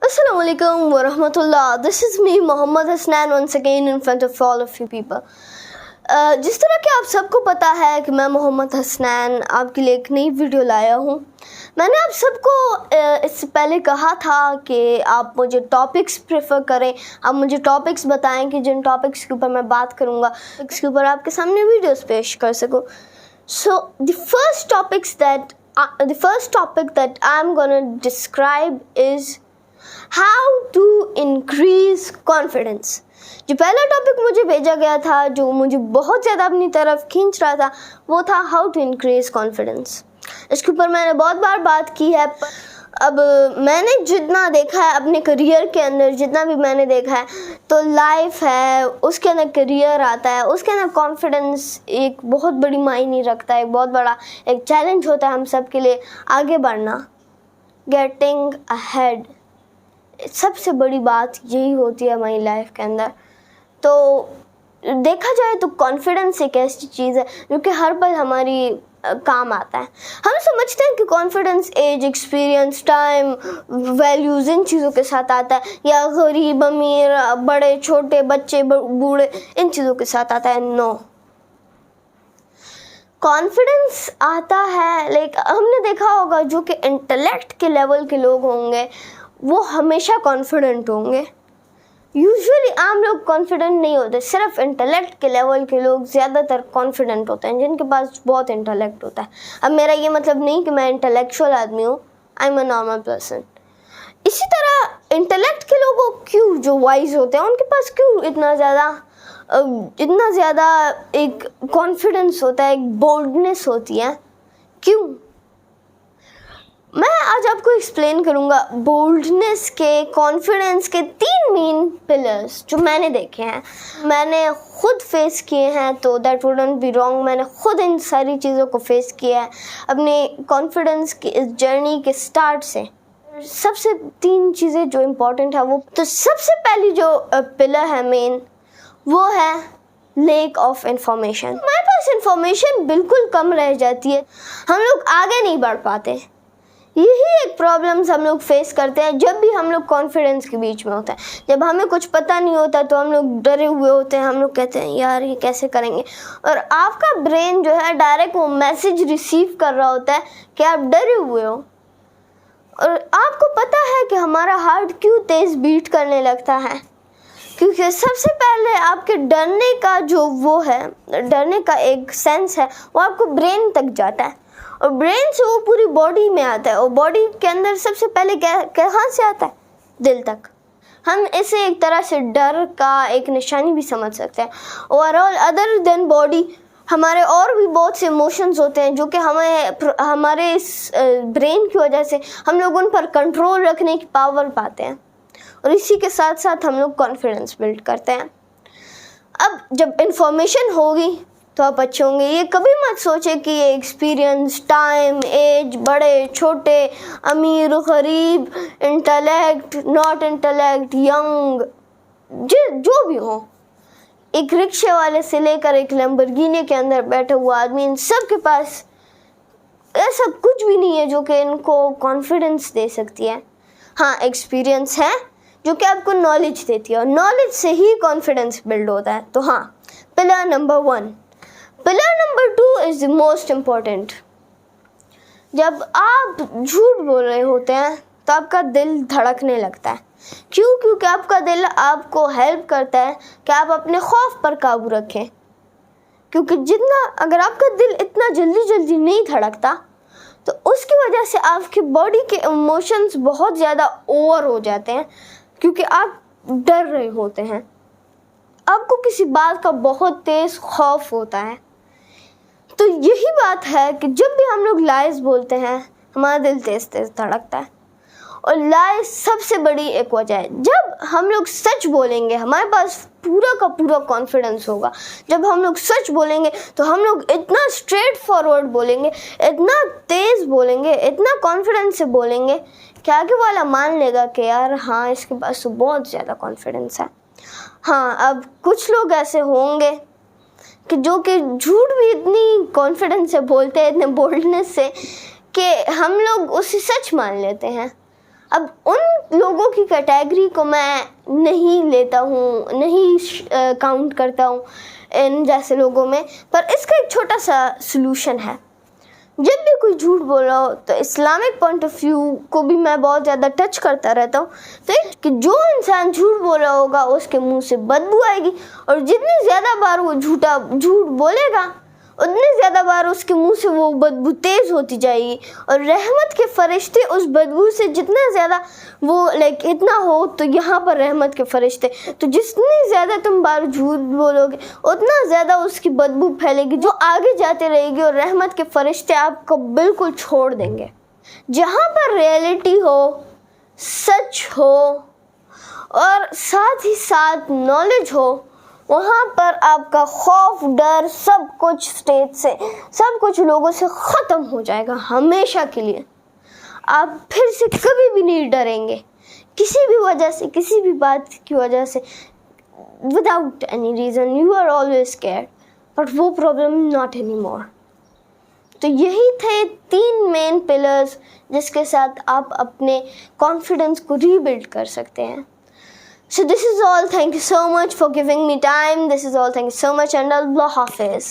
Assalamualaikum warahmatullah. This is me, Mohammad Hasnan, once again in front of all of you people. जिस तरह कि आप सबको पता है कि मैं मोहम्मद हसनैन आपके लिए एक नई वीडियो लाया हूँ। मैंने आप सबको इससे पहले कहा था कि आप मुझे टॉपिक्स प्रेफर करें, आप मुझे टॉपिक्स बताएं कि जिन टॉपिक्स के ऊपर मैं बात करूँगा इसके ऊपर आपके सामने वीडियोस पेश कर सकूँ। So the first topic that I'm gonna describe is how to increase confidence। जो पहला टॉपिक मुझे भेजा गया था, जो मुझे बहुत ज़्यादा अपनी तरफ खींच रहा था, वो था हाउ टू इंक्रीज कॉन्फिडेंस। इसके ऊपर मैंने बहुत बार बात की है। अब मैंने जितना देखा है अपने करियर के अंदर, जितना भी मैंने देखा है, तो लाइफ है, उसके अंदर करियर आता है, उसके अंदर कॉन्फिडेंस एक बहुत बड़ी मायने रखता है, एक बहुत बड़ा एक चैलेंज होता है हम सब के लिए आगे बढ़ना, गेटिंग अहेड। सबसे बड़ी बात यही होती है हमारी लाइफ के अंदर। तो देखा जाए तो कॉन्फिडेंस एक ऐसी चीज़ है जो कि हर पल हमारी काम आता है। हम समझते हैं कि confidence age, experience, time, values इन चीज़ों के साथ आता है, या गरीब अमीर, बड़े छोटे, बच्चे बूढ़े, इन चीज़ों के साथ आता है। नो, कॉन्फिडेंस आता है हमने देखा होगा जो कि इंटेलेक्ट के लेवल के लोग होंगे वो हमेशा कॉन्फिडेंट होंगे। यूजुअली आम लोग कॉन्फिडेंट नहीं होते, सिर्फ इंटेलेक्ट के लेवल के लोग ज़्यादातर कॉन्फिडेंट होते हैं, जिनके पास बहुत इंटेलेक्ट होता है। अब मेरा ये मतलब नहीं कि मैं इंटेलेक्चुअल आदमी हूँ, I am a normal person. इसी तरह इंटेलेक्ट के लोगों क्यों, जो वाइज होते हैं, उनके पास क्यों इतना ज़्यादा एक कॉन्फिडेंस होता है, एक बोल्डनेस होती है, क्यों? मैं आज आपको एक्सप्लेन करूँगा बोल्डनेस के, कॉन्फिडेंस के 3 मेन पिलर्स जो मैंने देखे हैं, मैंने खुद फेस किए हैं, तो दैट वुडंट बी रॉन्ग। मैंने खुद इन सारी चीज़ों को फेस किया है अपने कॉन्फिडेंस की इस जर्नी के स्टार्ट से। सबसे 3 चीज़ें जो इम्पोर्टेंट है वो, तो सबसे पहली जो पिलर है मेन, वो है लैक ऑफ इंफॉर्मेशन। हमारे पास इंफॉर्मेशन बिल्कुल कम रह जाती है, हम लोग आगे नहीं बढ़ पाते। यही एक प्रॉब्लम्स हम लोग फेस करते हैं जब भी हम लोग कॉन्फिडेंस के बीच में होता है। जब हमें कुछ पता नहीं होता तो हम लोग डरे हुए होते हैं, हम लोग कहते हैं यार ये कैसे करेंगे, और आपका ब्रेन जो है डायरेक्ट वो मैसेज रिसीव कर रहा होता है कि आप डरे हुए हो। और आपको पता है कि हमारा हार्ट क्यों तेज़ बीट करने लगता है, क्योंकि सबसे पहले आपके डरने का जो वो है, डरने का एक सेंस है, वो आपको ब्रेन तक जाता है, और ब्रेन से वो पूरी बॉडी में आता है, और बॉडी के अंदर सबसे पहले कहाँ से आता है? दिल तक। हम इसे एक तरह से डर का एक निशानी भी समझ सकते हैं। ओवरऑल अदर देन बॉडी हमारे और भी बहुत से इमोशंस होते हैं जो कि हमारे इस ब्रेन की वजह से हम लोग उन पर कंट्रोल रखने की पावर पाते हैं, और इसी के साथ साथ हम लोग कॉन्फिडेंस बिल्ड करते हैं। अब जब इंफॉर्मेशन होगी तो आप अच्छे होंगे। ये कभी मत सोचे कि ये एक्सपीरियंस, टाइम, एज, बड़े छोटे, अमीर, गरीब, इंटेलेक्ट, नॉट इंटेलेक्ट, यंग, जो भी हो, एक रिक्शे वाले से लेकर एक लैम्बोर्गिनी के अंदर बैठा हुआ आदमी, इन सब के पास ऐसा कुछ भी नहीं है जो कि इनको कॉन्फिडेंस दे सकती है। हाँ, एक्सपीरियंस है जो कि आपको नॉलेज देती है, और नॉलेज से ही कॉन्फिडेंस बिल्ड होता है। तो हाँ, pillar number 1। Pillar number 2 is the most important. जब आप झूठ बोल रहे होते हैं तो आपका दिल धड़कने लगता है। क्यों? क्योंकि आपका दिल आपको हेल्प करता है कि आप अपने खौफ पर काबू रखें। क्योंकि अगर आपका दिल इतना जल्दी नहीं धड़कता तो उसकी वजह से आपकी बॉडी के इमोशंस बहुत ज़्यादा ओवर हो जाते हैं, क्योंकि आप डर रहे होते हैं, आपको किसी बात का बहुत तेज़ खौफ होता है। तो यही बात है कि जब भी हम लोग लाइज बोलते हैं हमारा दिल तेज़ धड़कता है, और लाइज सबसे बड़ी एक वजह है। जब हम लोग सच बोलेंगे हमारे पास पूरा का पूरा कॉन्फिडेंस होगा। जब हम लोग सच बोलेंगे तो हम लोग इतना स्ट्रेट फॉरवर्ड बोलेंगे, इतना तेज़ बोलेंगे, इतना कॉन्फिडेंस से बोलेंगे कि आगे वाला मान लेगा कि यार हाँ, इसके पास तो बहुत ज़्यादा कॉन्फिडेंस है। हाँ, अब कुछ लोग ऐसे होंगे कि जो कि झूठ भी इतनी कॉन्फिडेंस से बोलते हैं, इतने बोल्डनेस से, कि हम लोग उसे सच मान लेते हैं। अब उन लोगों की कैटेगरी को मैं नहीं लेता हूँ, नहीं काउंट करता हूँ इन जैसे लोगों में, पर इसका एक छोटा सा सलूशन है। जब भी कोई झूठ बोल रहा हो तो इस्लामिक पॉइंट ऑफ व्यू को भी मैं बहुत ज़्यादा टच करता रहता हूँ। तो कि जो इंसान झूठ बोल रहा होगा उसके मुंह से बदबू आएगी, और जितनी ज़्यादा बार वो झूठ बोलेगा उतनी ज़्यादा बार उसके मुंह से वो बदबू तेज़ होती जाएगी, और रहमत के फरिश्ते उस बदबू से जितना ज़्यादा वो इतना हो, तो यहाँ पर रहमत के फरिश्ते, तो जितनी ज़्यादा तुम बार झूठ बोलोगे उतना ज़्यादा उसकी बदबू फैलेगी जो आगे जाते रहेगी, और रहमत के फरिश्ते आपको बिल्कुल छोड़ देंगे। जहाँ पर रियलिटी हो, सच हो और साथ ही साथ नॉलेज हो, वहाँ पर आपका खौफ, डर, सब कुछ स्टेज से, सब कुछ लोगों से ख़त्म हो जाएगा हमेशा के लिए। आप फिर से कभी भी नहीं डरेंगे किसी भी वजह से, किसी भी बात की वजह से, without any reason. You are always scared, but वो प्रॉब्लम नॉट एनी मोर। तो यही थे 3 मेन पिलर्स जिसके साथ आप अपने कॉन्फिडेंस को रीबिल्ड कर सकते हैं। So this is all. Thank you so much for giving me time. This is all. Thank you so much, and Allah Hafiz.